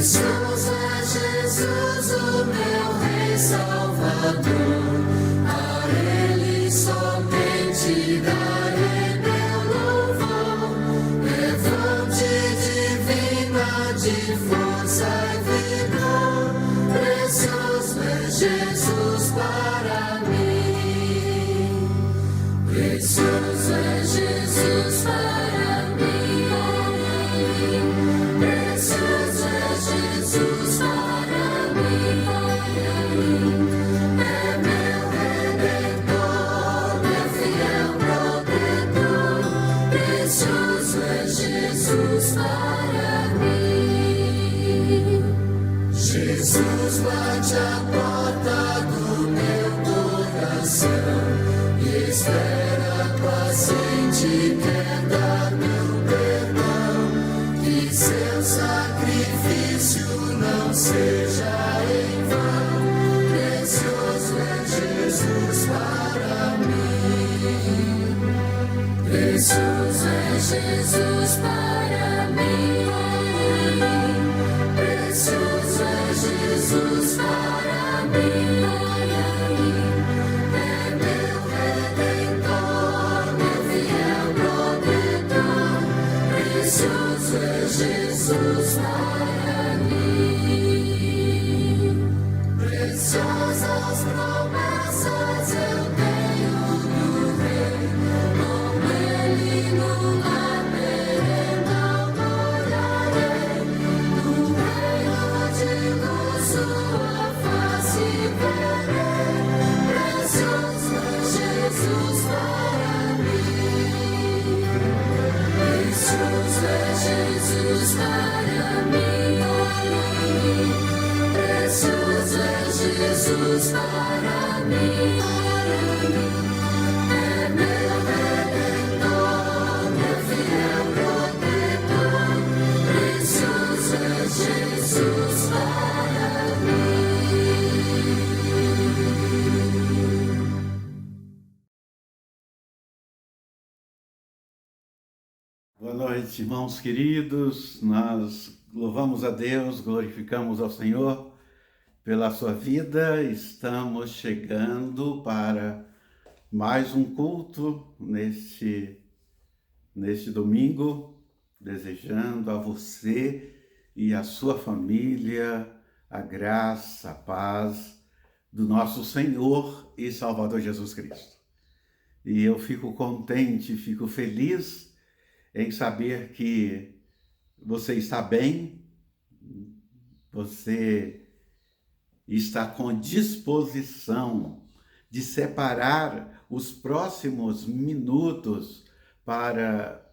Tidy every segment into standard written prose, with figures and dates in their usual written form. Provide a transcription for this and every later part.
Precioso é Jesus, o meu Rei Salvador. A Ele somente darei meu louvor. É fonte divina de força e vigor. Precioso é Jesus para mim. Precioso é Jesus para mim. Precioso é Jesus para mim. É meu Redentor, meu fiel protetor. Precioso é Jesus para mim. Jesus bate a porta do meu coração e espera paciente, quer dar meu perdão. Que seu sacrifício não seja em vão. Precioso é Jesus para mim. Precioso é Jesus para mim. Precioso é Jesus para mim. É meu Redentor, meu fiel protetor. Precioso é Jesus para mim. Preciosas promessas eu tenho do Rei. Com Ele no lar terrenal morarei. No reino de luz sua face verei. Precioso é Jesus para mim. Precioso é Jesus para mim. Precioso é Jesus para mim. É meu Redentor, meu fiel protetor. Precioso é Jesus para mim. Boa noite, irmãos queridos. Nós louvamos a Deus, glorificamos ao Senhor pela sua vida. Estamos chegando para mais um culto neste domingo, desejando a você e a sua família a graça, a paz do nosso Senhor e Salvador Jesus Cristo. E eu fico contente, fico feliz em saber que você está bem, você está com disposição de separar os próximos minutos para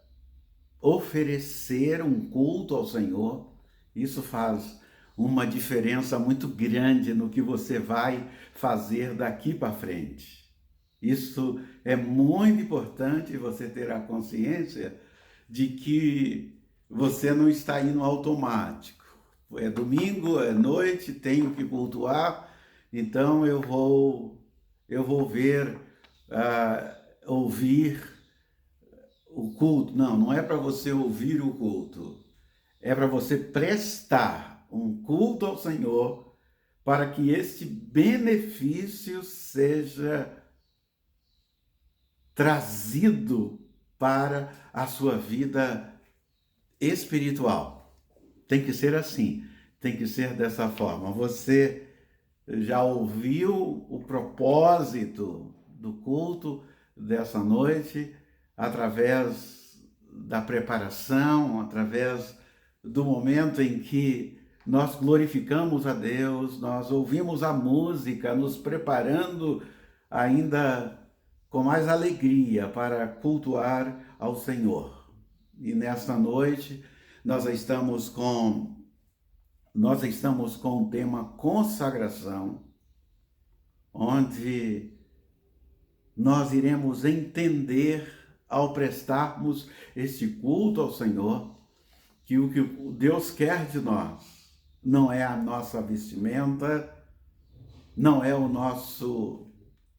oferecer um culto ao Senhor. Isso faz uma diferença muito grande no que você vai fazer daqui para frente. Isso é muito importante, você ter a consciência de que você não está indo automático. É domingo, é noite, tenho que cultuar, então eu vou ouvir o culto. Não é para você ouvir o culto, é para você prestar um culto ao Senhor, para que este benefício seja trazido para a sua vida espiritual. Tem que ser assim, tem que ser dessa forma. Você já ouviu o propósito do culto dessa noite através da preparação, através do momento em que nós glorificamos a Deus, nós ouvimos a música, nos preparando ainda com mais alegria para cultuar ao Senhor. E nesta noite nós estamos com o tema consagração, onde nós iremos entender, ao prestarmos este culto ao Senhor, que o que Deus quer de nós não é a nossa vestimenta, não é o nosso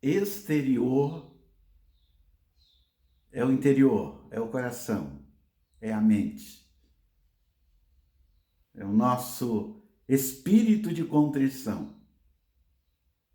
exterior, é o interior, é o coração, é a mente. É o nosso espírito de contrição.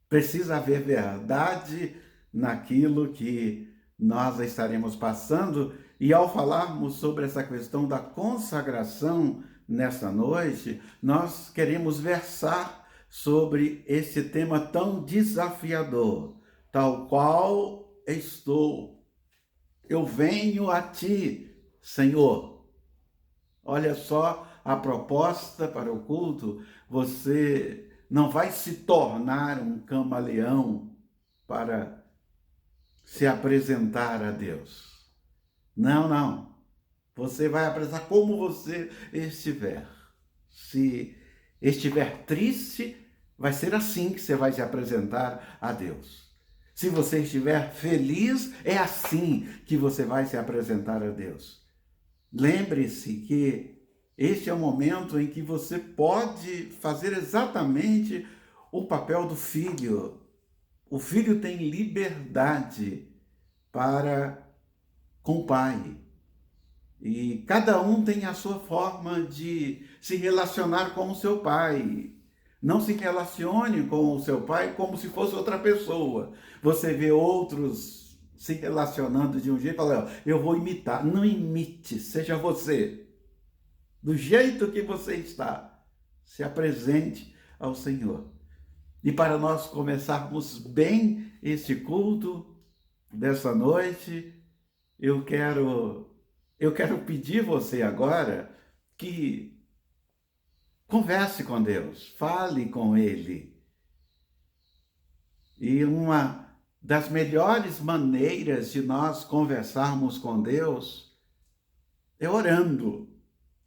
Precisa haver verdade naquilo que nós estaremos passando. E ao falarmos sobre essa questão da consagração nesta noite, nós queremos versar sobre esse tema tão desafiador, tal qual estou. Eu venho a ti, Senhor. Olha só a proposta para o culto. Você não vai se tornar um camaleão para se apresentar a Deus. Não, não. Você vai apresentar como você estiver. Se estiver triste, vai ser assim que você vai se apresentar a Deus. Se você estiver feliz, é assim que você vai se apresentar a Deus. Lembre-se que este é o momento em que você pode fazer exatamente o papel do filho. O filho tem liberdade para com o pai. E cada um tem a sua forma de se relacionar com o seu pai. Não se relacione com o seu pai como se fosse outra pessoa. Você vê outros se relacionando de um jeito e fala, eu vou imitar. Não imite, seja você. Do jeito que você está, se apresente ao Senhor. E para nós começarmos bem este culto dessa noite, eu quero pedir você agora que converse com Deus, fale com Ele. E uma das melhores maneiras de nós conversarmos com Deus é orando,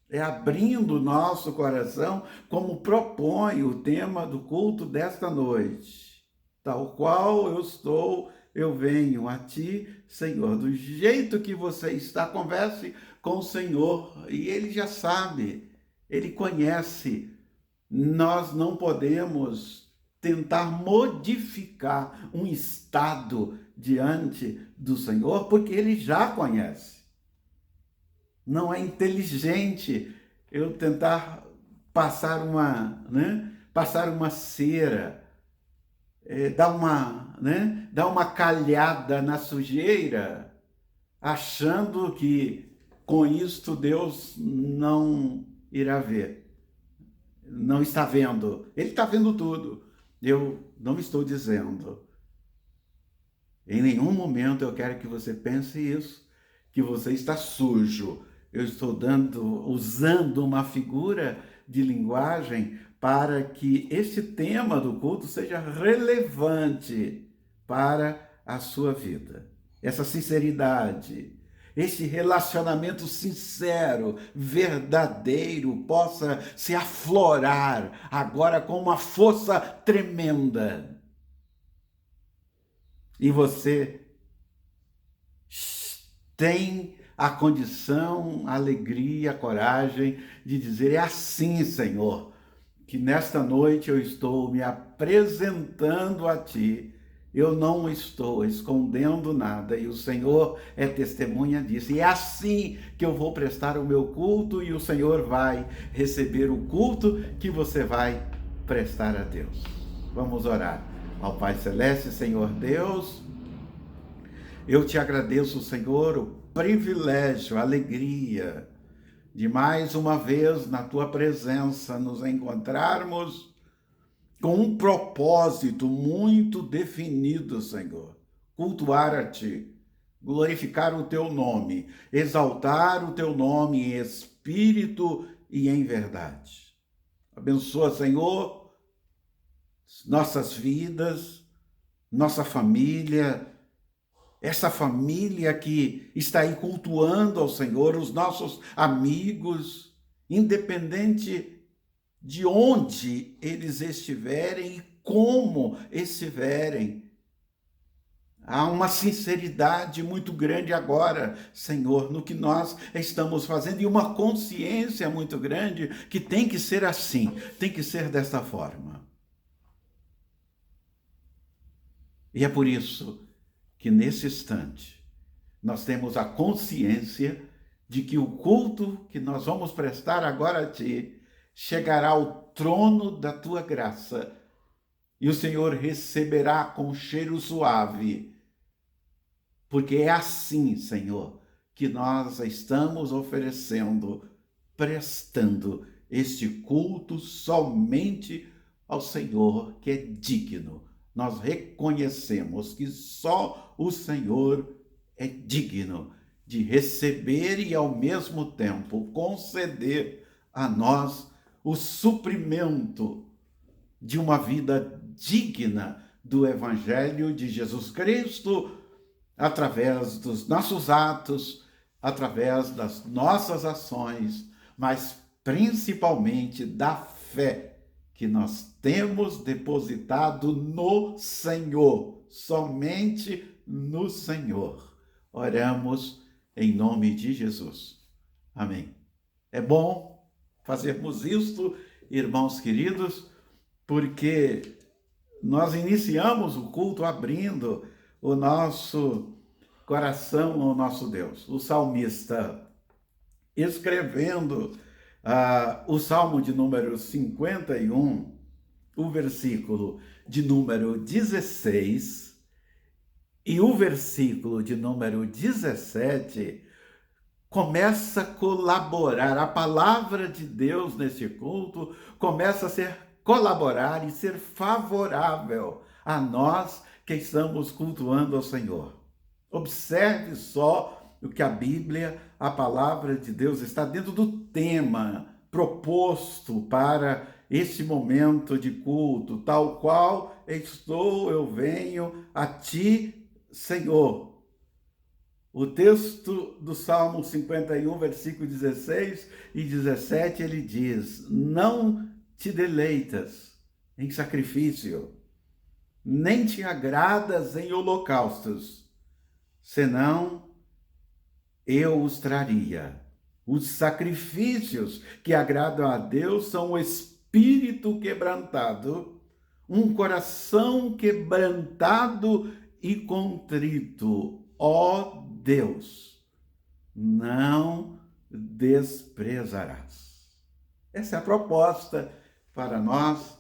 é abrindo o nosso coração, como propõe o tema do culto desta noite. Tal qual eu estou, eu venho a ti, Senhor. Do jeito que você está, converse com o Senhor. E Ele já sabe, Ele conhece. Nós não podemos tentar modificar um estado diante do Senhor, porque Ele já conhece. Não é inteligente eu tentar passar uma cera, dar uma calhada na sujeira, achando que com isto Deus não irá ver. Não está vendo. Ele está vendo tudo. Eu não estou dizendo. Em nenhum momento eu quero que você pense isso, que você está sujo. Eu estou usando uma figura de linguagem para que esse tema do culto seja relevante para a sua vida. Essa sinceridade, esse relacionamento sincero, verdadeiro, possa se aflorar agora com uma força tremenda. E você tem a condição, a alegria, a coragem de dizer, é assim, Senhor, que nesta noite eu estou me apresentando a Ti, eu não estou escondendo nada, e o Senhor é testemunha disso, e é assim que eu vou prestar o meu culto, e o Senhor vai receber o culto que você vai prestar a Deus. Vamos orar. Ao Pai Celeste, Senhor Deus, eu te agradeço, Senhor, o privilégio, a alegria de mais uma vez na tua presença nos encontrarmos com um propósito muito definido, Senhor. Cultuar a Ti, glorificar o Teu nome, exaltar o Teu nome em espírito e em verdade. Abençoa, Senhor, nossas vidas, nossa família, essa família que está aí cultuando ao Senhor, os nossos amigos, independente de onde eles estiverem e como estiverem. Há uma sinceridade muito grande agora, Senhor, no que nós estamos fazendo e uma consciência muito grande que tem que ser assim, tem que ser desta forma. E é por isso que nesse instante nós temos a consciência de que o culto que nós vamos prestar agora a Ti chegará ao trono da tua graça e o Senhor receberá com cheiro suave, porque é assim, Senhor, que nós estamos oferecendo, prestando este culto somente ao Senhor, que é digno. Nós reconhecemos que só o Senhor é digno de receber e, ao mesmo tempo, conceder a nós o suprimento de uma vida digna do Evangelho de Jesus Cristo, através dos nossos atos, através das nossas ações, mas principalmente da fé que nós temos depositado no Senhor, somente no Senhor. Oramos em nome de Jesus. Amém. É bom fazermos isto, irmãos queridos, porque nós iniciamos o culto abrindo o nosso coração ao nosso Deus. O salmista, escrevendo o Salmo de número 51, o versículo de número 16 e o versículo de número 17, começa a colaborar. A palavra de Deus neste culto começa a colaborar e ser favorável a nós que estamos cultuando ao Senhor. Observe só o que a Bíblia, a palavra de Deus, está dentro do tema proposto para este momento de culto, tal qual eu venho a ti, Senhor. O texto do Salmo 51, versículo 16 e 17, ele diz: não te deleitas em sacrifício, nem te agradas em holocaustos, senão eu os traria. Os sacrifícios que agradam a Deus são o espírito quebrantado, um coração quebrantado e contrito. Ó Deus, não desprezarás. Essa é a proposta para nós,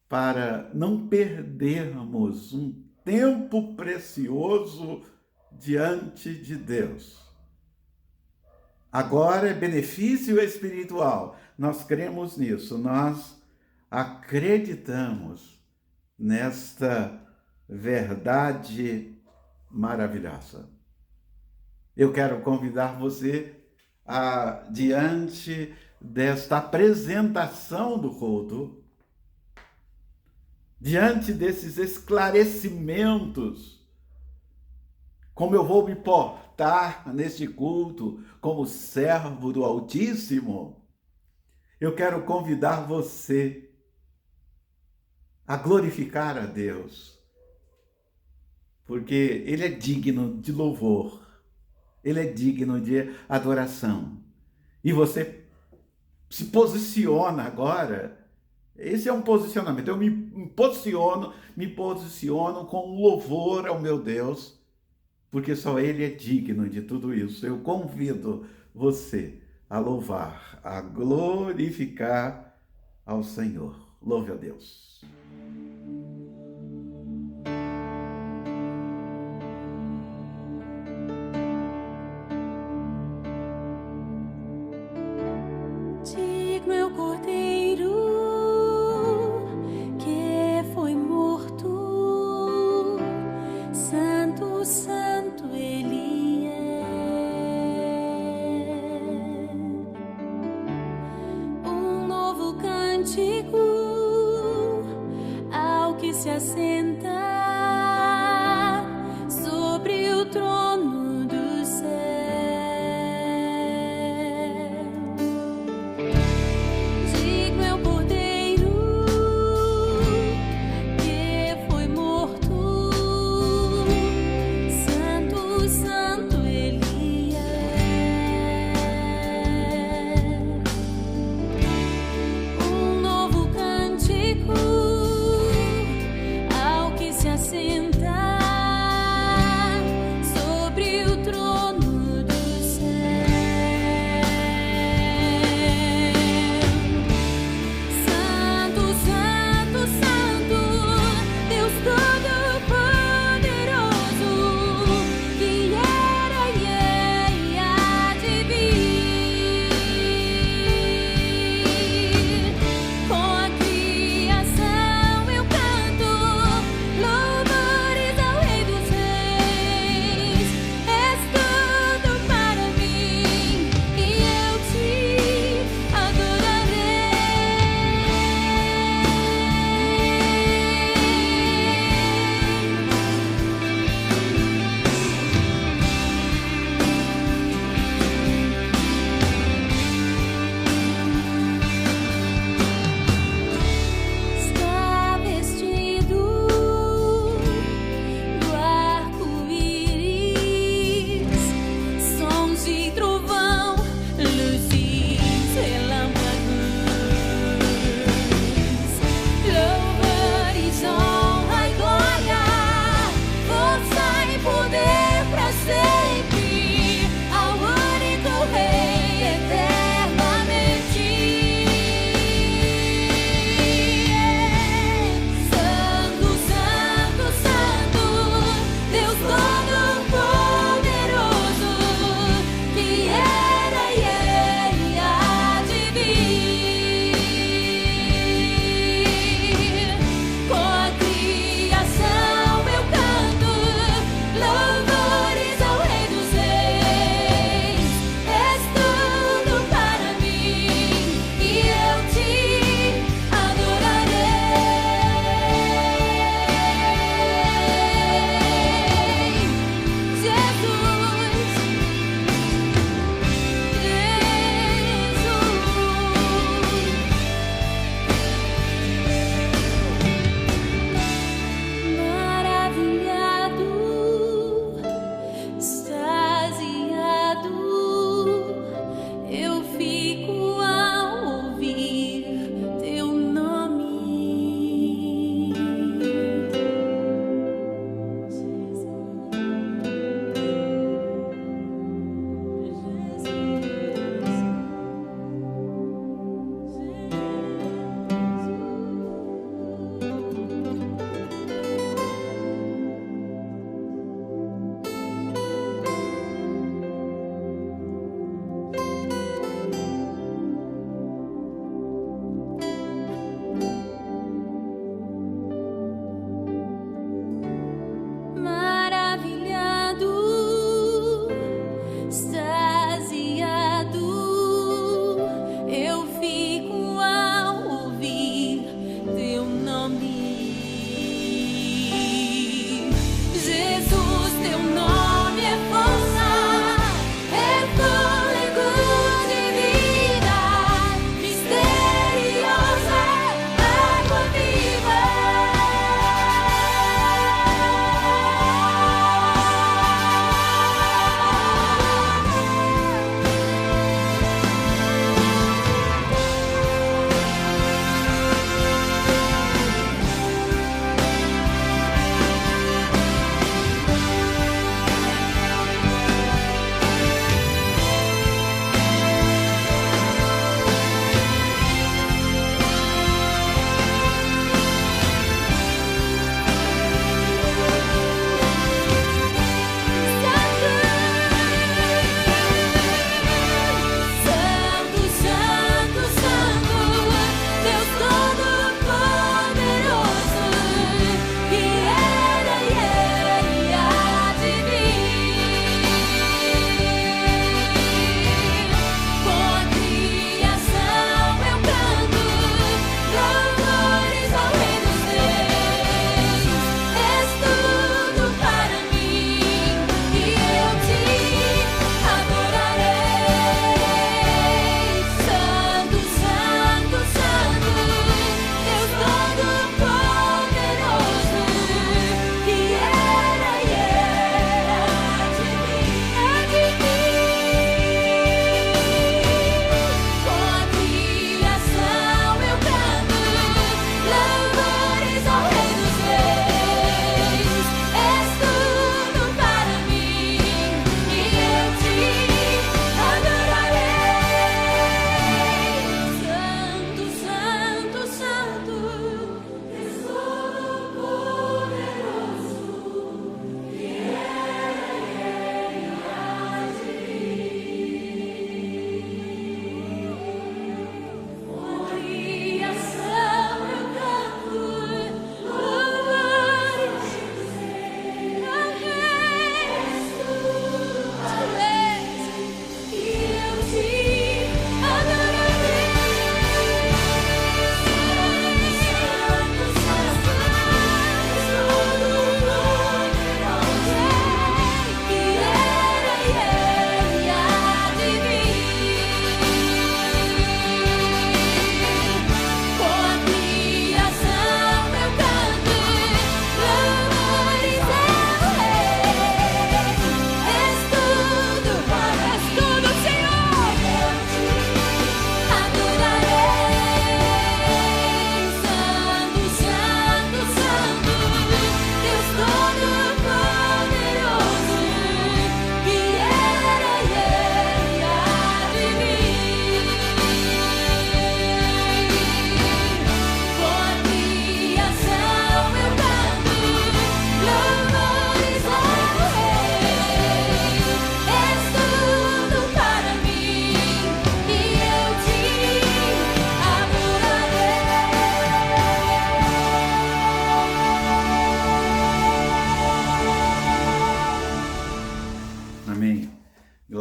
para não perdermos um tempo precioso diante de Deus. Agora é benefício espiritual. Nós cremos nisso, nós acreditamos nesta verdade maravilhosa. Eu quero convidar você diante desta apresentação do culto, diante desses esclarecimentos, como eu vou me portar neste culto como servo do Altíssimo, eu quero convidar você a glorificar a Deus, porque Ele é digno de louvor, Ele é digno de adoração. E você se posiciona agora. Esse é um posicionamento. Eu me posiciono com louvor ao meu Deus, porque só Ele é digno de tudo isso. Eu convido você a louvar, a glorificar ao Senhor. Louve a Deus. Digno é o Cordeiro que foi morto, santo, santo Ele é. Um novo cântico ao que se assenta sobre o trono do céu. Se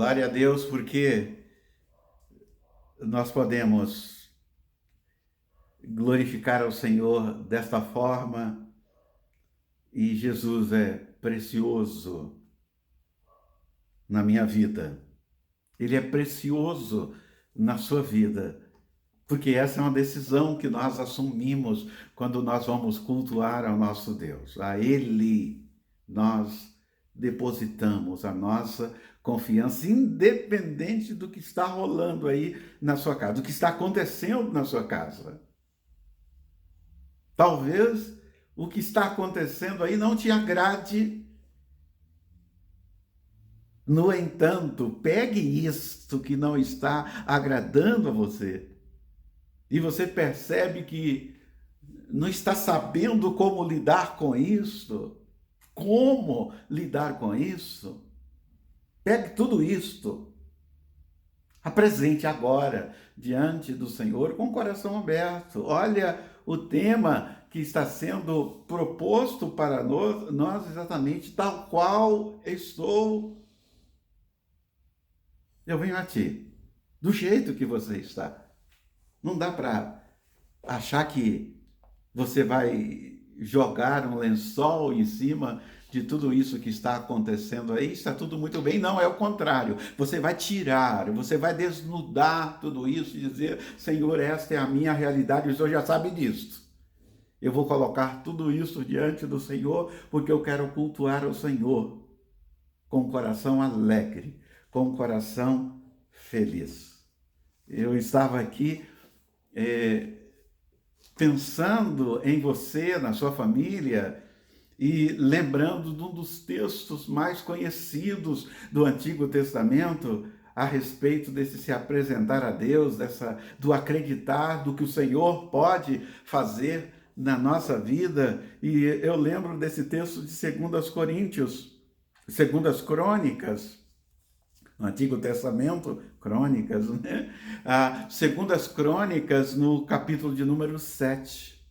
Glória a Deus, porque nós podemos glorificar ao Senhor desta forma, e Jesus é precioso na minha vida. Ele é precioso na sua vida, porque essa é uma decisão que nós assumimos quando nós vamos cultuar ao nosso Deus. A Ele nós depositamos a nossa confiança, independente do que está rolando aí na sua casa, do que está acontecendo na sua casa. Talvez o que está acontecendo aí não te agrade. No entanto, pegue isto que não está agradando a você e você percebe que não está sabendo como lidar com isso. Como lidar com isso? Pegue tudo isto, apresente agora diante do Senhor com o coração aberto. Olha o tema que está sendo proposto para nós exatamente tal qual estou. Eu venho a ti, do jeito que você está. Não dá para achar que você vai jogar um lençol em cima de tudo isso que está acontecendo aí, está tudo muito bem. Não, é o contrário. Você vai tirar, você vai desnudar tudo isso e dizer: Senhor, esta é a minha realidade, o Senhor já sabe disso. Eu vou colocar tudo isso diante do Senhor, porque eu quero cultuar o Senhor com o coração alegre, com o coração feliz. Eu estava aqui pensando em você, na sua família, e lembrando de um dos textos mais conhecidos do Antigo Testamento a respeito desse se apresentar a Deus, do acreditar do que o Senhor pode fazer na nossa vida. E eu lembro desse texto de 2 Crônicas, no Antigo Testamento, Crônicas, né? 2 Crônicas, no capítulo de número 7,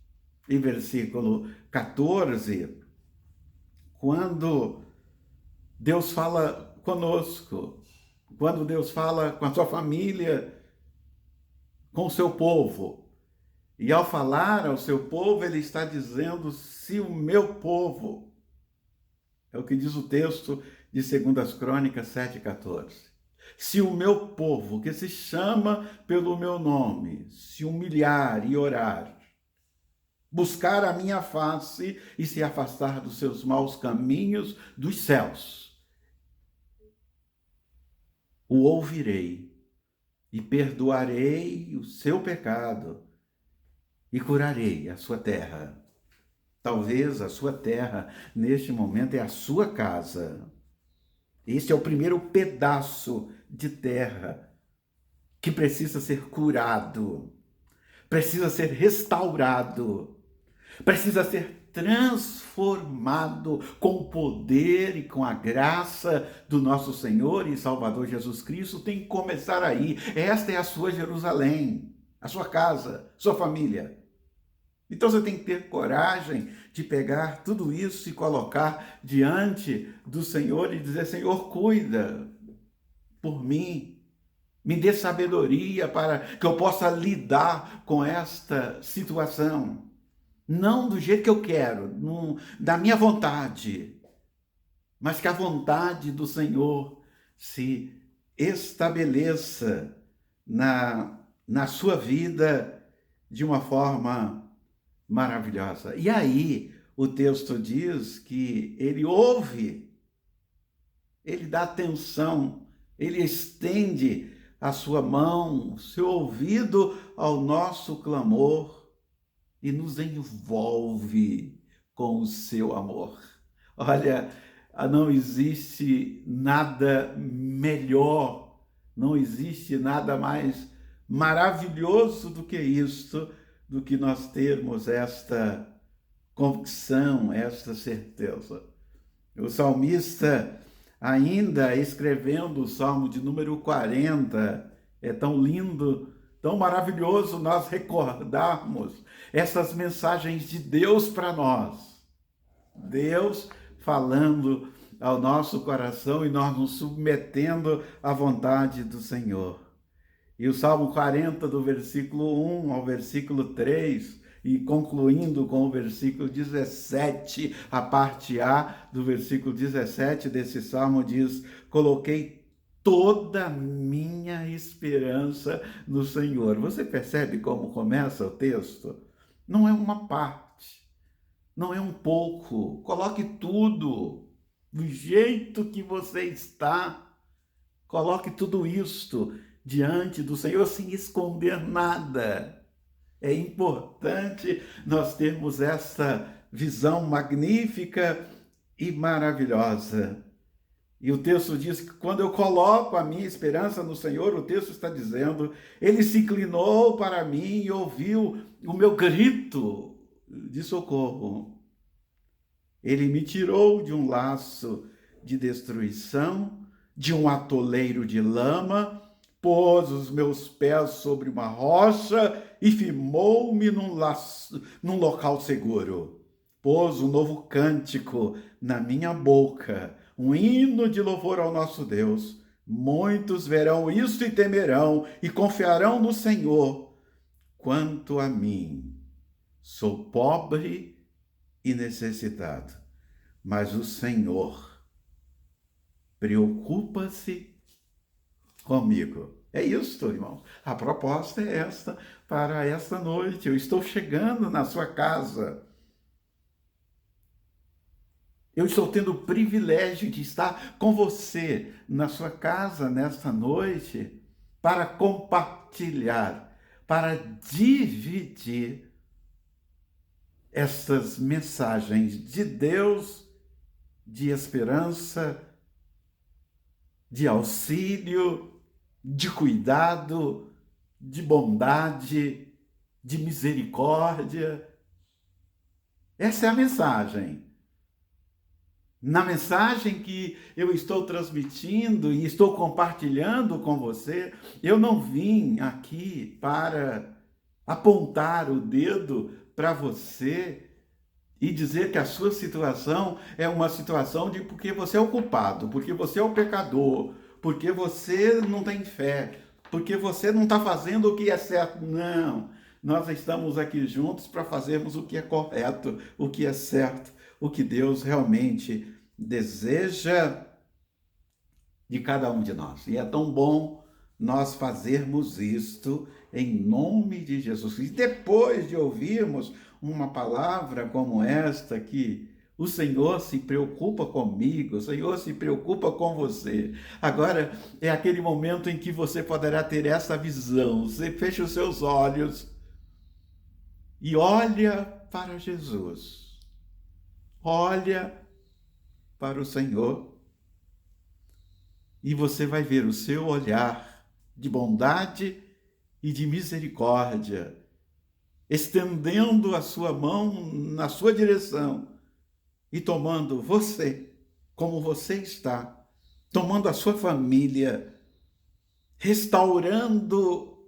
em versículo 14, quando Deus fala conosco, quando Deus fala com a sua família, com o seu povo. E ao falar ao seu povo, ele está dizendo: se o meu povo, é o que diz o texto de 2 Crônicas 7,14. Se o meu povo, que se chama pelo meu nome, se humilhar e orar, buscar a minha face e se afastar dos seus maus caminhos dos céus, o ouvirei e perdoarei o seu pecado e curarei a sua terra. Talvez a sua terra, neste momento, é a sua casa. Este é o primeiro pedaço de terra que precisa ser curado, precisa ser restaurado, precisa ser transformado com o poder e com a graça do nosso Senhor e Salvador Jesus Cristo. Tem que começar aí. Esta é a sua Jerusalém, a sua casa, sua família. Então você tem que ter coragem de pegar tudo isso e colocar diante do Senhor e dizer: Senhor, cuida por mim, me dê sabedoria para que eu possa lidar com esta situação. Não do jeito que eu quero, da minha vontade, mas que a vontade do Senhor se estabeleça na sua vida de uma forma maravilhosa. E aí o texto diz que ele ouve, ele dá atenção, ele estende a sua mão, o seu ouvido ao nosso clamor e nos envolve com o seu amor. Olha, não existe nada melhor, não existe nada mais maravilhoso do que isto, do que nós termos esta convicção, esta certeza. O salmista, ainda escrevendo o Salmo de número 40, é tão lindo, tão maravilhoso nós recordarmos essas mensagens de Deus para nós. Deus falando ao nosso coração e nós nos submetendo à vontade do Senhor. E o Salmo 40, do versículo 1 ao versículo 3, e concluindo com o versículo 17, a parte A do versículo 17 desse Salmo diz: coloquei toda a minha esperança no Senhor. Você percebe como começa o texto? Não é uma parte, não é um pouco. Coloque tudo do jeito que você está. Coloque tudo isto diante do Senhor sem esconder nada. É importante nós termos essa visão magnífica e maravilhosa. E o texto diz que quando eu coloco a minha esperança no Senhor, o texto está dizendo, ele se inclinou para mim e ouviu o meu grito de socorro. Ele me tirou de um laço de destruição, de um atoleiro de lama, pôs os meus pés sobre uma rocha e firmou-me num local seguro. Pôs um novo cântico na minha boca, um hino de louvor ao nosso Deus. Muitos verão isto e temerão e confiarão no Senhor. Quanto a mim, sou pobre e necessitado, mas o Senhor preocupa-se comigo. É isso, irmão. A proposta é esta para esta noite. Eu estou chegando na sua casa. Eu estou tendo o privilégio de estar com você na sua casa nesta noite para compartilhar, para dividir estas mensagens de Deus, de esperança, de auxílio, de cuidado, de bondade, de misericórdia. Essa é a mensagem. Na mensagem que eu estou transmitindo e estou compartilhando com você, eu não vim aqui para apontar o dedo para você e dizer que a sua situação é uma situação de porque você é o culpado, porque você é o pecador, porque você não tem fé, porque você não está fazendo o que é certo. Não, nós estamos aqui juntos para fazermos o que é correto, o que é certo, o que Deus realmente deseja de cada um de nós. E é tão bom nós fazermos isto em nome de Jesus. E depois de ouvirmos uma palavra como esta, que o Senhor se preocupa comigo, o Senhor se preocupa com você. Agora é aquele momento em que você poderá ter essa visão. Você fecha os seus olhos e olha para Jesus. Olha para o Senhor e você vai ver o seu olhar de bondade e de misericórdia, estendendo a sua mão na sua direção e tomando você como você está, tomando a sua família, restaurando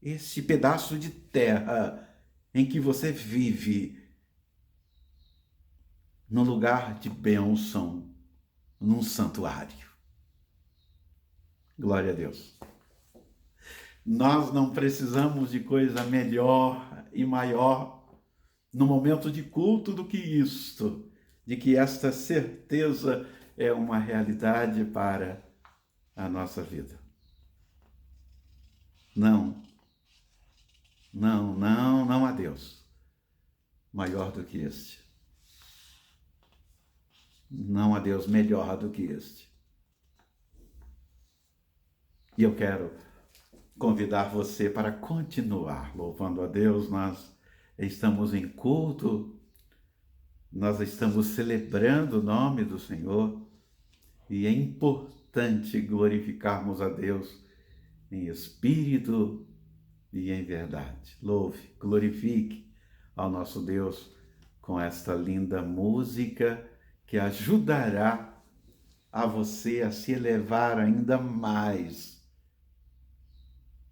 esse pedaço de terra em que você vive, num lugar de bênção, num santuário. Glória a Deus. Nós não precisamos de coisa melhor e maior no momento de culto do que isto, de que esta certeza é uma realidade para a nossa vida. Não há Deus maior do que este. Não há Deus melhor do que este. E eu quero convidar você para continuar louvando a Deus. Nós estamos em culto, nós estamos celebrando o nome do Senhor e é importante glorificarmos a Deus em espírito e em verdade. Louve, glorifique ao nosso Deus com esta linda música que ajudará a você a se elevar ainda mais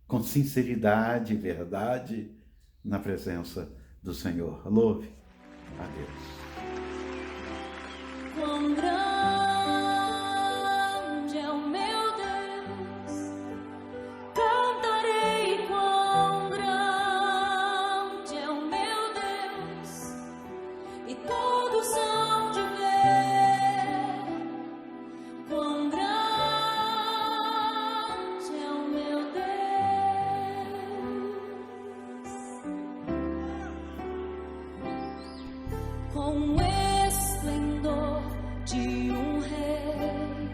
com sinceridade e verdade na presença do Senhor. Louve a Deus. Quão grande é o meu Deus, cantarei quão grande é o meu Deus, e todos hão de ver quão grande é o meu Deus. Com esplendor de um rei,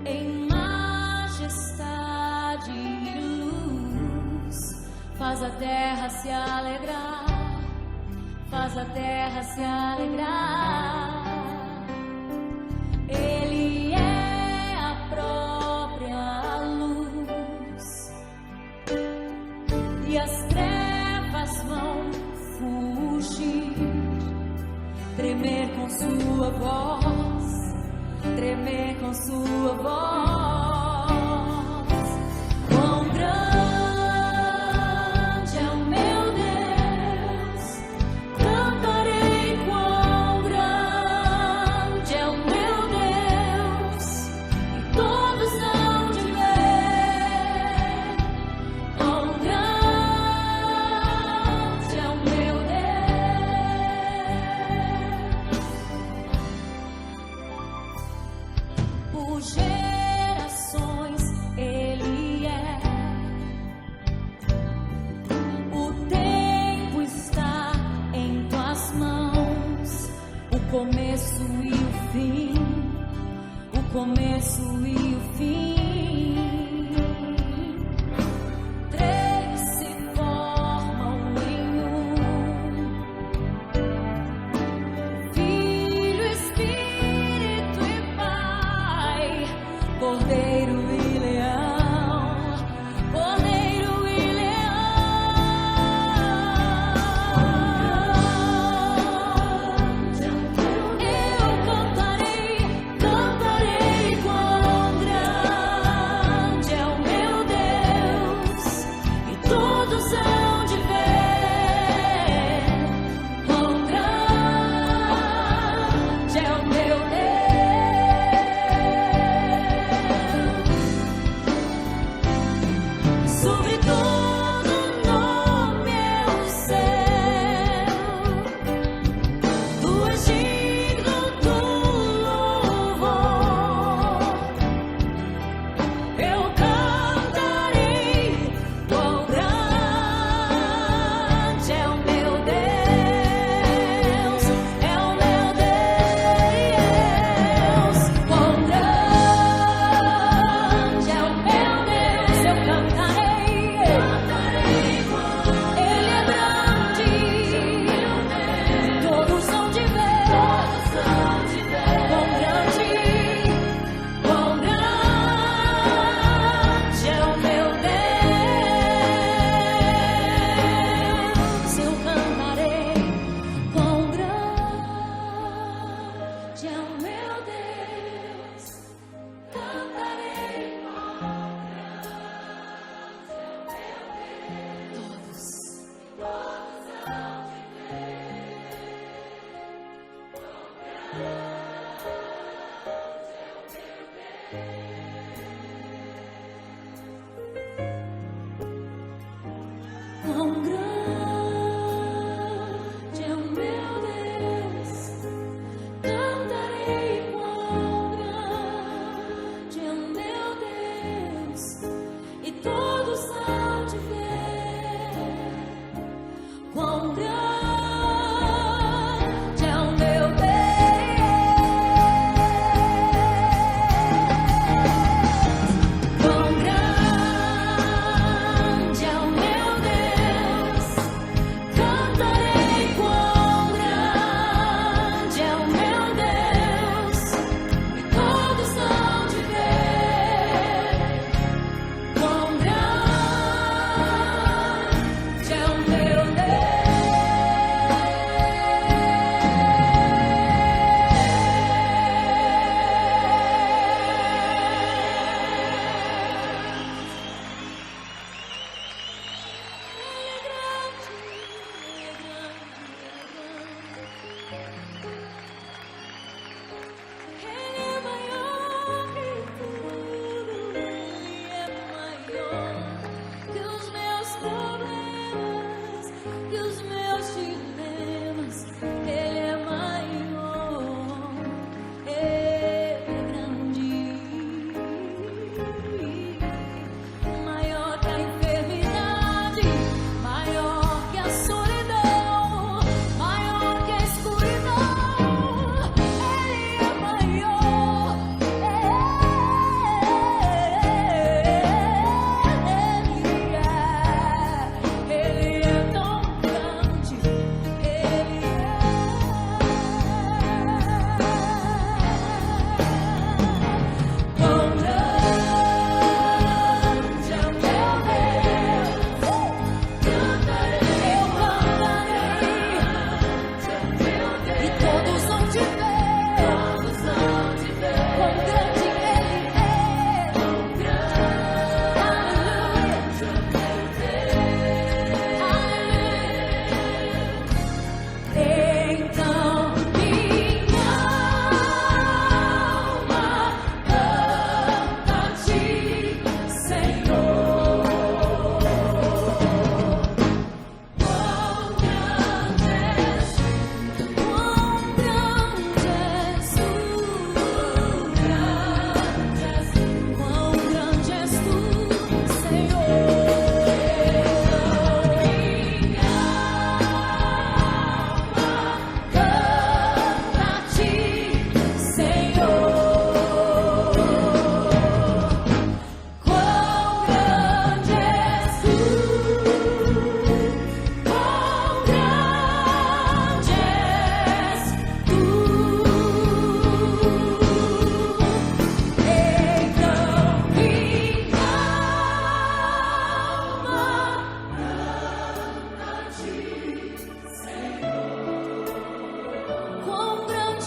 em majestade e luz, faz a terra se alegrar, faz a terra se alegrar. Ele é a própria luz, e as trevas vão fugir, tremer com sua voz, tremer com sua voz. Quão grande é o meu Deus, cantarei quão grande é o meu Deus, e todos hão de ver quão grande é o meu Deus. Por gerações Ele é, o tempo está em tuas mãos, o começo e o fim, o começo e o fim. Três se formam em um: Filho, Espírito e Pai, Cordeiro e Leão, Cordeiro e Leão. Eu cantarei, cantarei quão grande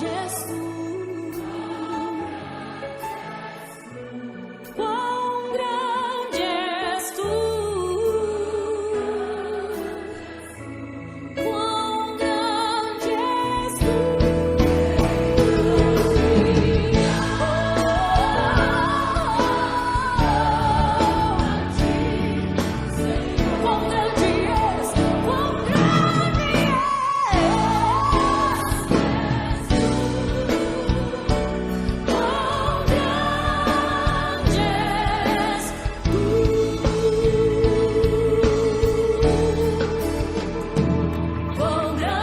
és tu. Quão grande és tu. Quão grande és tu. Quão grande és, quão grande quão grande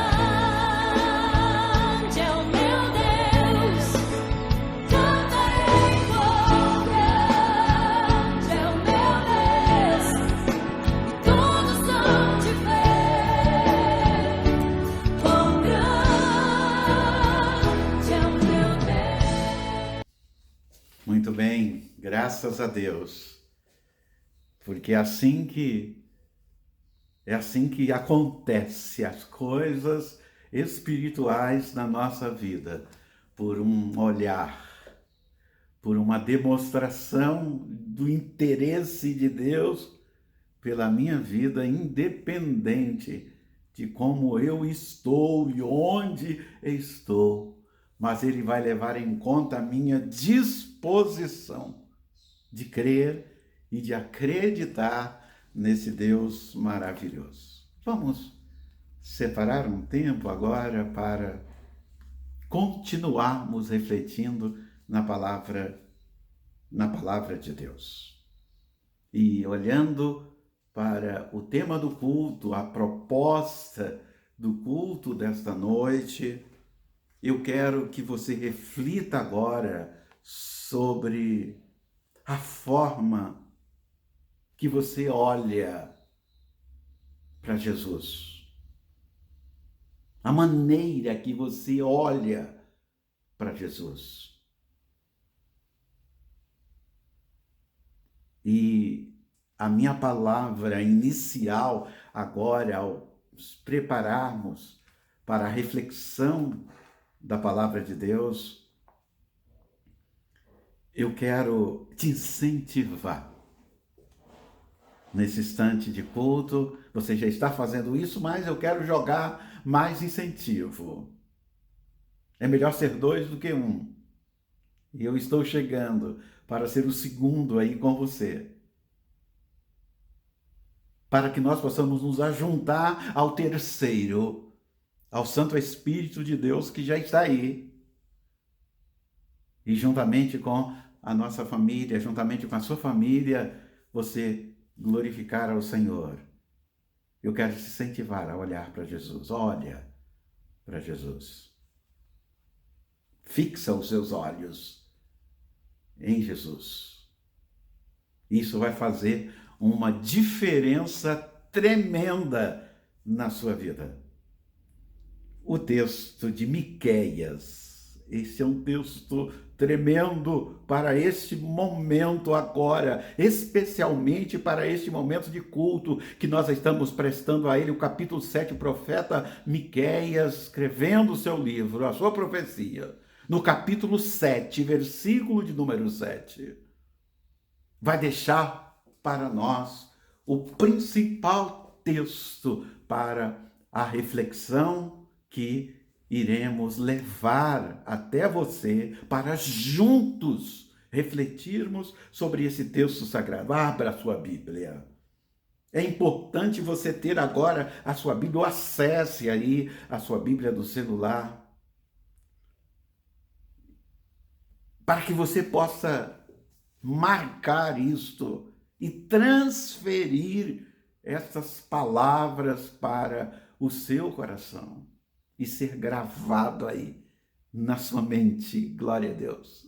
é o meu Deus, cantarei quão grande é o meu Deus, e todos hão de ver quão grande é o meu Deus. Muito bem, graças a Deus. Porque é assim que acontece as coisas espirituais na nossa vida, por um olhar, por uma demonstração do interesse de Deus pela minha vida, independente de como eu estou e onde estou, mas Ele vai levar em conta a minha disposição de crer e de acreditar nesse Deus maravilhoso. Vamos separar um tempo agora para continuarmos refletindo na palavra de Deus. E olhando para o tema do culto, a proposta do culto desta noite, eu quero que você reflita agora sobre a forma que você olha para Jesus, a maneira que você olha para Jesus. E a minha palavra inicial agora, ao nos prepararmos para a reflexão da palavra de Deus, eu quero te incentivar. Nesse instante de culto, você já está fazendo isso, mas eu quero jogar mais incentivo. É melhor ser dois do que um. E eu estou chegando para ser o segundo aí com você, para que nós possamos nos ajuntar ao terceiro, ao Santo Espírito de Deus que já está aí. E juntamente com a nossa família, juntamente com a sua família, você glorificar ao Senhor. Eu quero te incentivar a olhar para Jesus. Olha para Jesus. Fixa os seus olhos em Jesus. Isso vai fazer uma diferença tremenda na sua vida. O texto de Miqueias, esse é um texto tremendo para este momento agora, especialmente para este momento de culto que nós estamos prestando a ele, o capítulo 7, o profeta Miqueias, escrevendo o seu livro, a sua profecia, no capítulo 7, versículo de número 7, vai deixar para nós o principal texto para a reflexão que iremos levar até você para juntos refletirmos sobre esse texto sagrado. Abra a sua Bíblia. É importante você ter agora a sua Bíblia, ou acesse aí a sua Bíblia do celular, para que você possa marcar isto e transferir essas palavras para o seu coração e ser gravado aí na sua mente. Glória a Deus.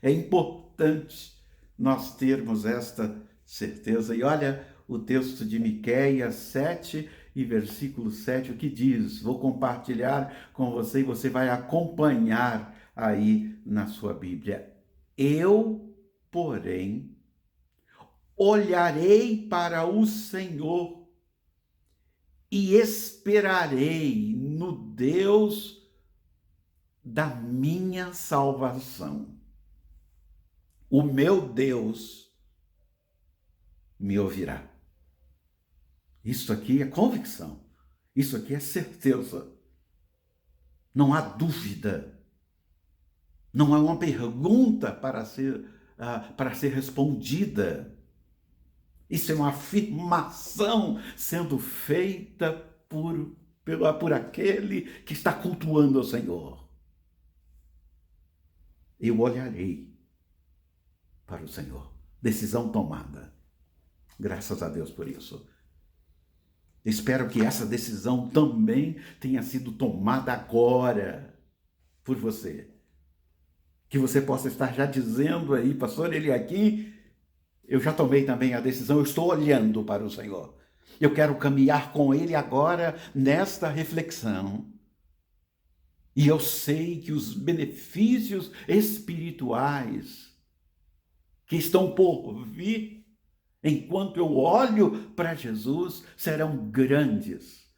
É importante nós termos esta certeza. E olha o texto de Miqueias 7 e versículo 7, o que diz. Vou compartilhar com você e você vai acompanhar aí na sua Bíblia. Eu, porém, olharei para o Senhor e esperarei no Deus da minha salvação. O meu Deus me ouvirá. Isso aqui é convicção. Isso aqui é certeza. Não há dúvida. Não é uma pergunta para ser respondida. Isso é uma afirmação sendo feita por aquele que está cultuando ao Senhor. Eu olharei para o Senhor. Decisão tomada. Graças a Deus por isso. Espero que essa decisão também tenha sido tomada agora por você. Que você possa estar já dizendo aí, pastor, ele aqui, eu já tomei também a decisão, eu estou olhando para o Senhor. Eu quero caminhar com ele agora nesta reflexão. E eu sei que os benefícios espirituais que estão por vir, enquanto eu olho para Jesus, serão grandes,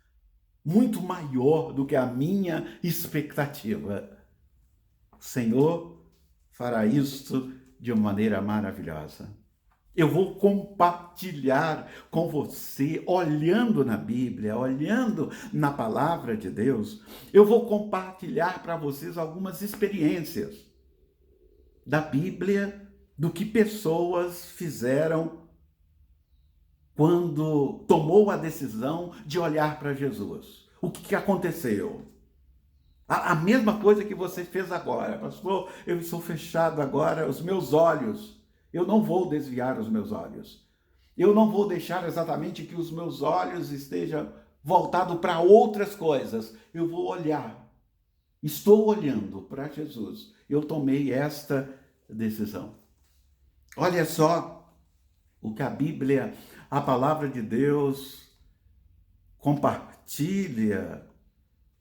muito maior do que a minha expectativa. O Senhor fará isto de uma maneira maravilhosa. Eu vou compartilhar com você, olhando na Bíblia, olhando na palavra de Deus, eu vou compartilhar para vocês algumas experiências da Bíblia, do que pessoas fizeram quando tomou a decisão de olhar para Jesus. O que aconteceu? A mesma coisa que você fez agora. Pastor, eu estou fechado agora, os meus olhos. Eu não vou desviar os meus olhos. Eu não vou deixar exatamente que os meus olhos estejam voltados para outras coisas. Eu vou olhar. Estou olhando para Jesus. Eu tomei esta decisão. Olha só o que a Bíblia, a palavra de Deus, compartilha,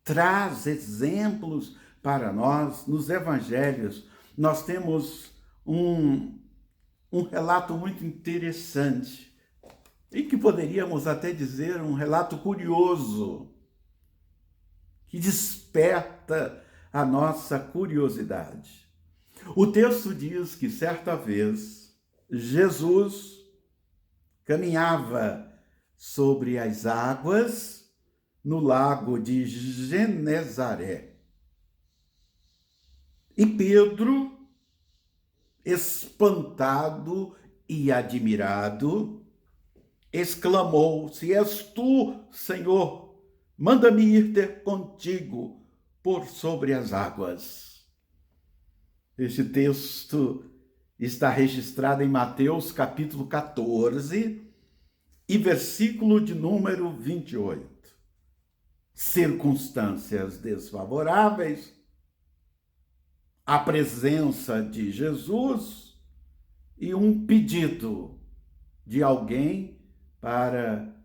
traz exemplos para nós nos evangelhos. Nós temos um relato muito interessante, e que poderíamos até dizer um relato curioso, que desperta a nossa curiosidade. O texto diz que certa vez Jesus caminhava sobre as águas no lago de Genezaré. E Pedro, espantado e admirado, exclamou: Se és tu, Senhor, manda-me ir ter contigo por sobre as águas. Este texto está registrado em Mateus capítulo 14 e versículo de número 28. Circunstâncias desfavoráveis, a presença de Jesus e um pedido de alguém para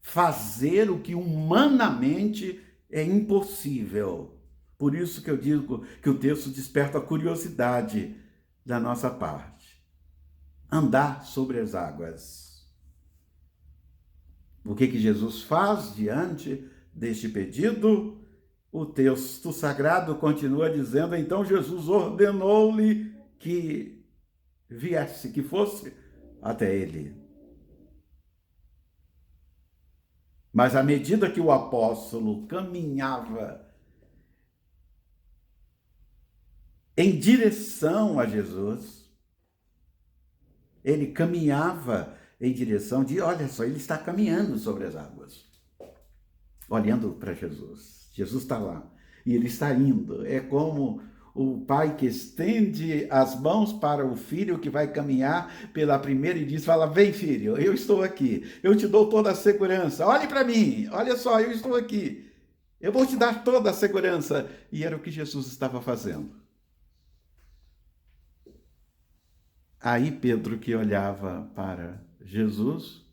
fazer o que humanamente é impossível. Por isso que eu digo que o texto desperta a curiosidade da nossa parte. Andar sobre as águas. O que Jesus faz diante deste pedido? O texto sagrado continua dizendo: então Jesus ordenou-lhe que viesse, que fosse até ele. Mas à medida que o apóstolo caminhava em direção a Jesus, ele caminhava em direção de, olha só, ele está caminhando sobre as águas, olhando para Jesus. Jesus está lá e ele está indo. É como o pai que estende as mãos para o filho que vai caminhar pela primeira e diz, fala, vem filho, eu estou aqui, eu te dou toda a segurança, olhe para mim, olha só, eu estou aqui, eu vou te dar toda a segurança. E era o que Jesus estava fazendo. Aí Pedro, que olhava para Jesus,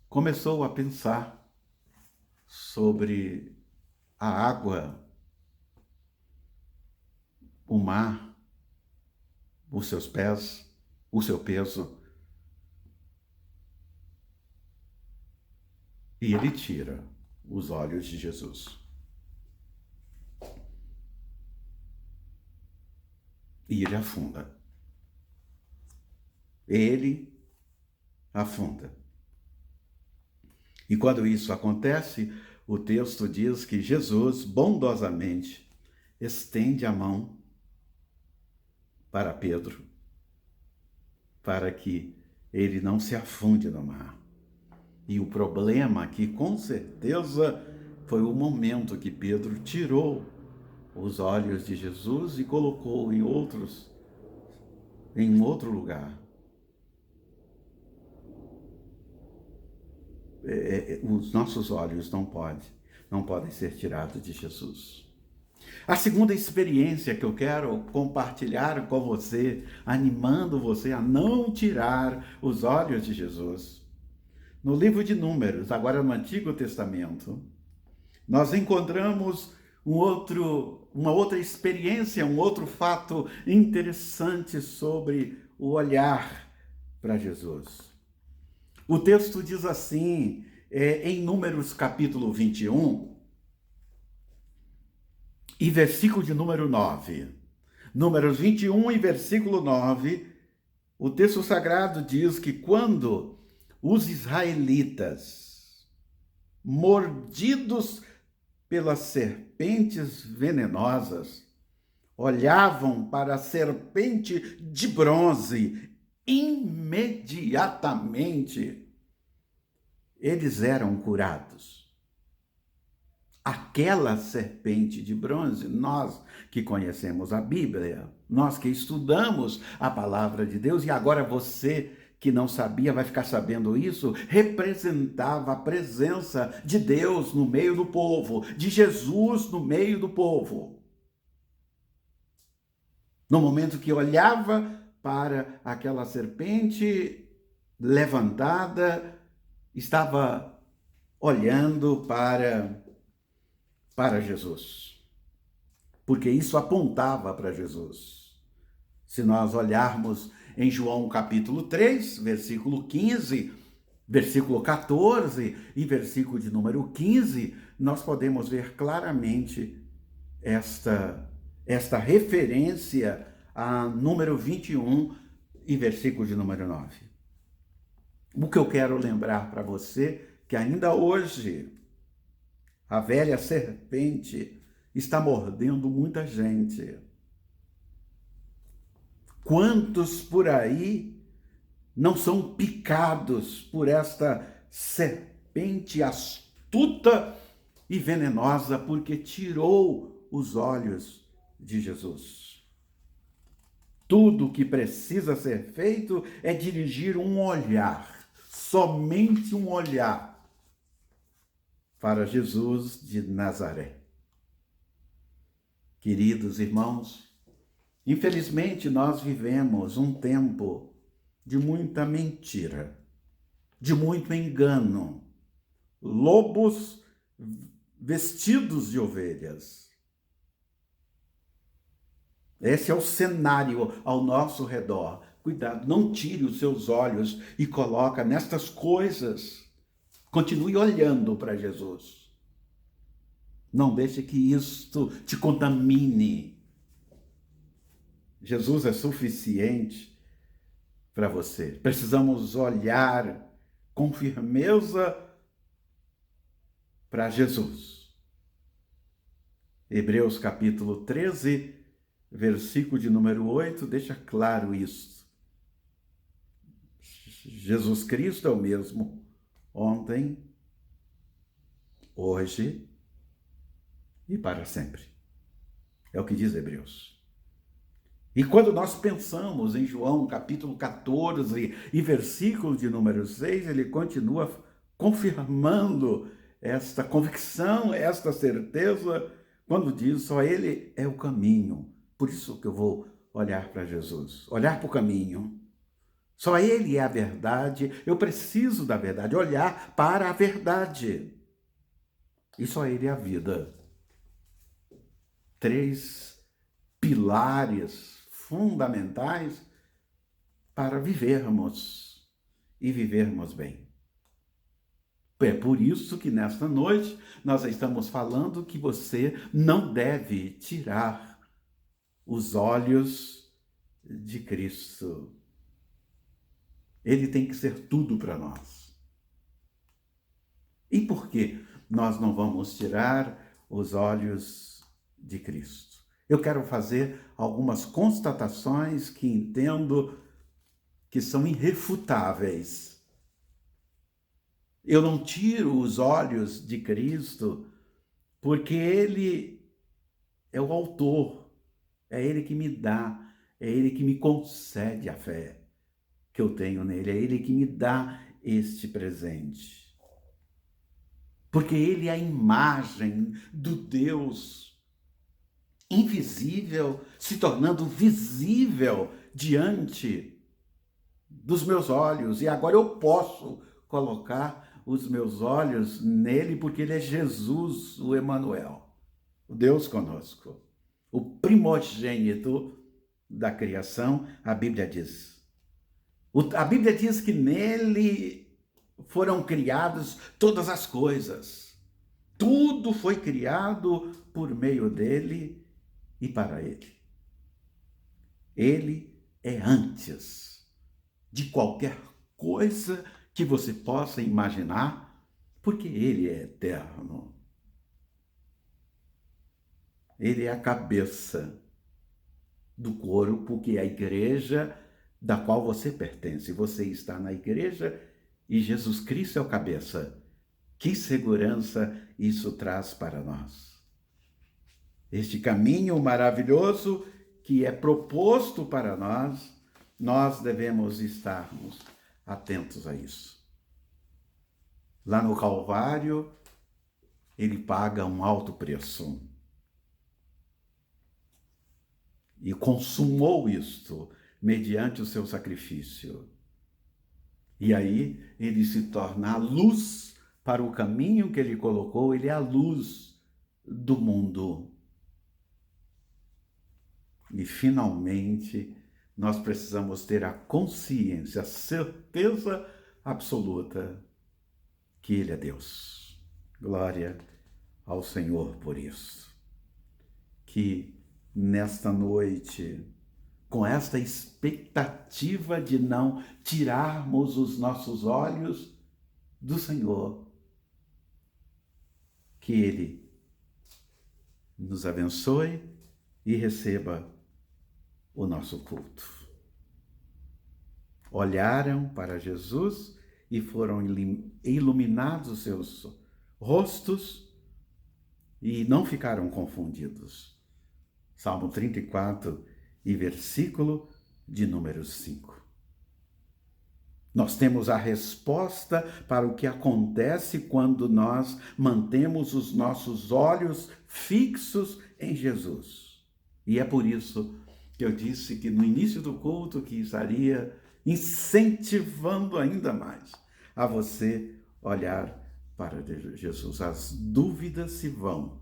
começou a pensar sobre a água, o mar, os seus pés, o seu peso. E ele tira os olhos de Jesus. e ele afunda. Ele afunda. E quando isso acontece, o texto diz que Jesus bondosamente estende a mão para Pedro, para que ele não se afunde no mar. E o problema aqui, com certeza, foi o momento que Pedro tirou os olhos de Jesus e colocou em outro lugar. Os nossos olhos não podem ser tirados de Jesus. A segunda experiência que eu quero compartilhar com você, animando você a não tirar os olhos de Jesus. No livro de Números, agora no Antigo Testamento, nós encontramos uma outra experiência, um outro fato interessante sobre o olhar para Jesus. O texto diz assim, em Números capítulo 21, e versículo de número 9. Números 21 e versículo 9, o texto sagrado diz que quando os israelitas, mordidos pelas serpentes venenosas, olhavam para a serpente de bronze, imediatamente eles eram curados. Aquela serpente de bronze, nós que conhecemos a Bíblia, nós que estudamos a palavra de Deus, e agora você que não sabia vai ficar sabendo isso, representava a presença de Deus no meio do povo, de Jesus no meio do povo. No momento que olhava para aquela serpente levantada, estava olhando para Jesus, porque isso apontava para Jesus. Se nós olharmos em João capítulo 3, versículo 15, versículo 14 e versículo de número 15, nós podemos ver claramente esta referência a número 21 e versículo de número 9. O que eu quero lembrar para você, que ainda hoje a velha serpente está mordendo muita gente. Quantos por aí não são picados por esta serpente astuta e venenosa porque tirou os olhos de Jesus? Tudo o que precisa ser feito é dirigir um olhar, somente um olhar, para Jesus de Nazaré. Queridos irmãos, infelizmente nós vivemos um tempo de muita mentira, de muito engano, lobos vestidos de ovelhas. Esse é o cenário ao nosso redor. Cuidado, não tire os seus olhos e coloque nestas coisas. Continue olhando para Jesus. Não deixe que isto te contamine. Jesus é suficiente para você. Precisamos olhar com firmeza para Jesus. Hebreus capítulo 13, versículo de número 8, deixa claro isso. Jesus Cristo é o mesmo ontem, hoje e para sempre. É o que diz Hebreus. E quando nós pensamos em João capítulo 14 e versículo de número 6, ele continua confirmando esta convicção, esta certeza, quando diz só ele é o caminho. Por isso que eu vou olhar para Jesus, olhar para o caminho. Só ele é a verdade, eu preciso da verdade, olhar para a verdade. E só ele é a vida. 3 pilares fundamentais para vivermos e vivermos bem. É por isso que nesta noite nós estamos falando que você não deve tirar os olhos de Cristo. Ele tem que ser tudo para nós. E por que nós não vamos tirar os olhos de Cristo? Eu quero fazer algumas constatações que entendo que são irrefutáveis. Eu não tiro os olhos de Cristo porque Ele é o autor, é Ele que me dá, é Ele que me concede a fé que eu tenho nele, é Ele que me dá este presente. Porque Ele é a imagem do Deus invisível se tornando visível diante dos meus olhos. E agora eu posso colocar os meus olhos nele porque ele é Jesus, o Emanuel, o Deus conosco, o primogênito da criação, a Bíblia diz. A Bíblia diz que nele foram criadas todas as coisas. Tudo foi criado por meio dele e para ele. Ele é antes de qualquer coisa que você possa imaginar, porque ele é eterno. Ele é a cabeça do corpo, que é a igreja da qual você pertence. Você está na igreja e Jesus Cristo é o cabeça. Que segurança isso traz para nós. Este caminho maravilhoso que é proposto para nós, nós devemos estarmos atentos a isso. Lá no Calvário, ele paga um alto preço. E consumou isto mediante o seu sacrifício. E aí ele se torna a luz para o caminho que ele colocou, ele é a luz do mundo. E finalmente nós precisamos ter a consciência, a certeza absoluta que ele é Deus. Glória ao Senhor por isso. Que nesta noite, com esta expectativa de não tirarmos os nossos olhos do Senhor, que Ele nos abençoe e receba o nosso culto. Olharam para Jesus e foram iluminados os seus rostos e não ficaram confundidos. Salmo 34 e versículo de número 5. Nós temos a resposta para o que acontece quando nós mantemos os nossos olhos fixos em Jesus. E é por isso que eu disse que no início do culto que estaria incentivando ainda mais a você olhar para Jesus. As dúvidas se vão.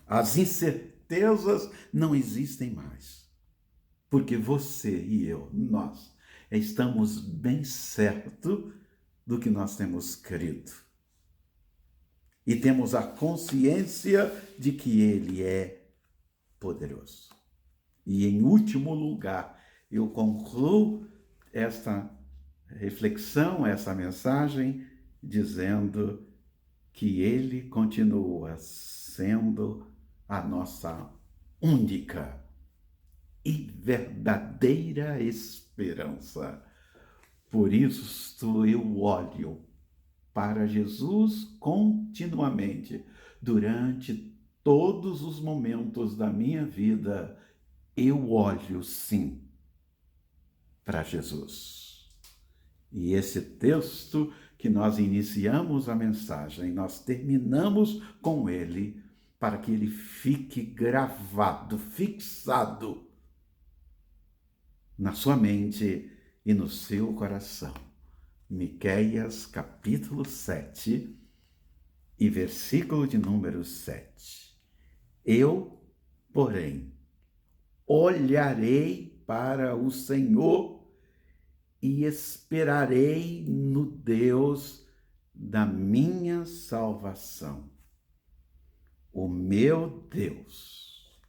As incertezas não existem mais. Porque você e eu, nós, estamos bem certo do que nós temos crido. E temos a consciência de que Ele é poderoso. E em último lugar, eu concluo esta reflexão, essa mensagem, dizendo que Ele continua sendo a nossa única e verdadeira esperança. Por isso eu olho para Jesus continuamente, durante todos os momentos da minha vida, eu olho sim para Jesus. E esse texto que nós iniciamos a mensagem, nós terminamos com ele, para que ele fique gravado, fixado na sua mente e no seu coração. Miqueias, capítulo 7 e versículo de número 7. Eu, porém, olharei para o Senhor e esperarei no Deus da minha salvação. O meu Deus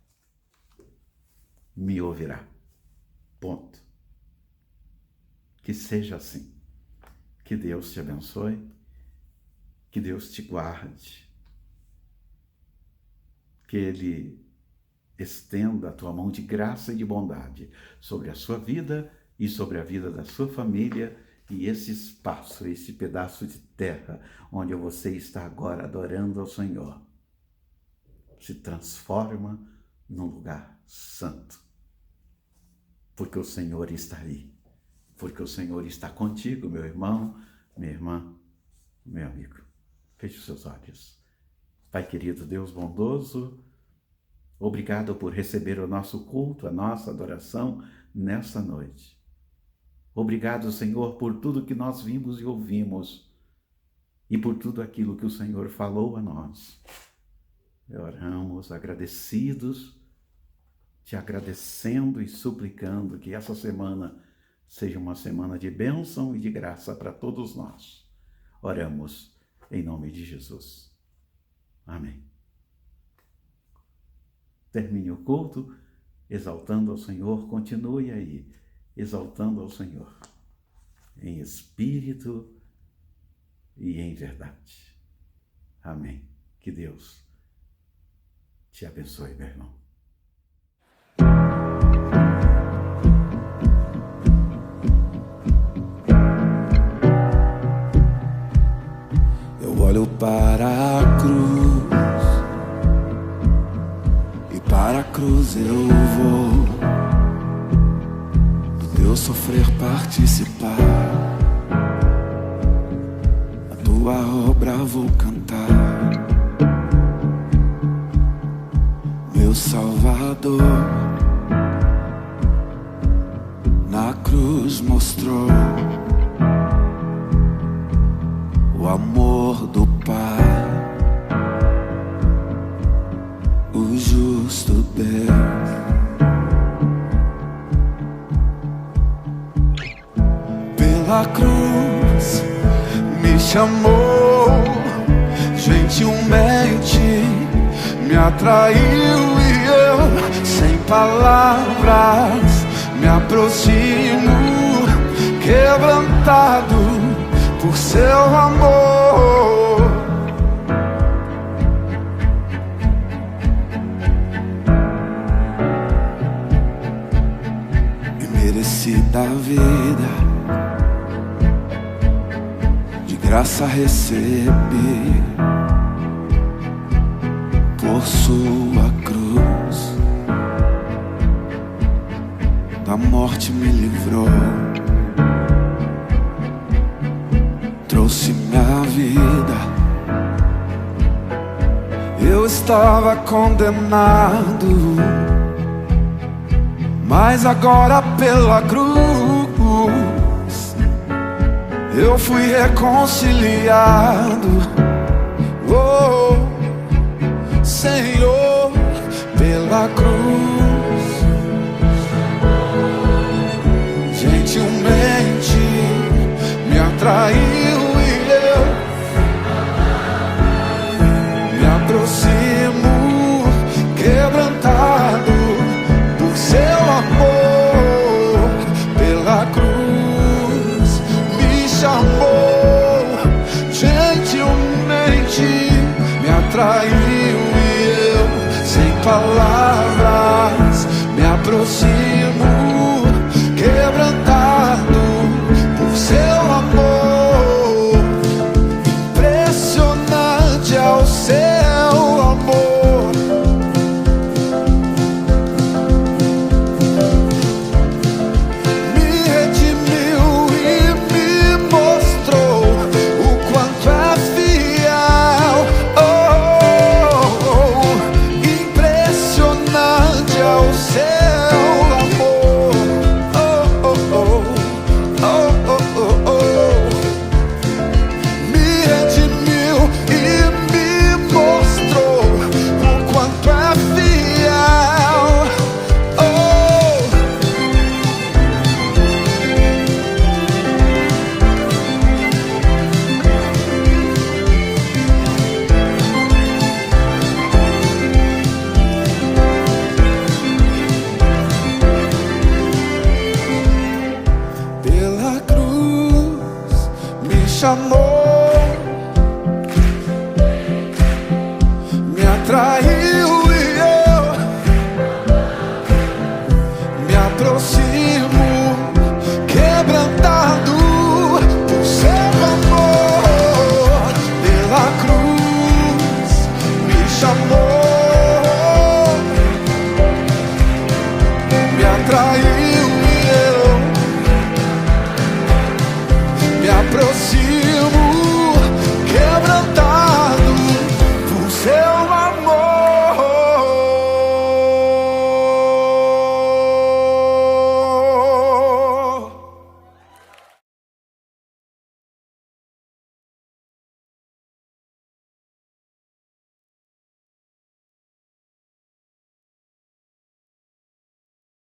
me ouvirá. Ponto. Que seja assim. Que Deus te abençoe. Que Deus te guarde. Que Ele estenda a tua mão de graça e de bondade sobre a sua vida e sobre a vida da sua família e esse espaço, esse pedaço de terra onde você está agora adorando ao Senhor, se transforma num lugar santo. Porque o Senhor está aí. Porque o Senhor está contigo, meu irmão, minha irmã, meu amigo. Feche os seus olhos. Pai querido, Deus bondoso, obrigado por receber o nosso culto, a nossa adoração nessa noite. Obrigado, Senhor, por tudo que nós vimos e ouvimos e por tudo aquilo que o Senhor falou a nós. Oramos agradecidos, te agradecendo e suplicando que essa semana seja uma semana de bênção e de graça para todos nós. Oramos em nome de Jesus. Amém. Termine o culto exaltando ao Senhor, continue aí, exaltando ao Senhor, em espírito e em verdade. Amém. Que Deus te abençoe, meu irmão. Eu olho para a cruz e para a cruz eu vou do teu sofrer participar, a tua obra vou cantar. Meu Salvador na cruz mostrou o amor do Pai, o justo Deus. Pela cruz me chamou, gentilmente me atraiu e eu, sem palavras, me aproximo, quebrantado por seu amor. Imerecida vida, de graça recebi, por sua cruz, da morte me livrou. Trouxe minha vida, eu estava condenado, mas agora pela cruz eu fui reconciliado. Oh, Senhor, pela cruz, gentilmente me atraiu. Aproximo, quebrantado por seu amor. Pela cruz me chamou, gentilmente me atraiu e eu, sem palavras,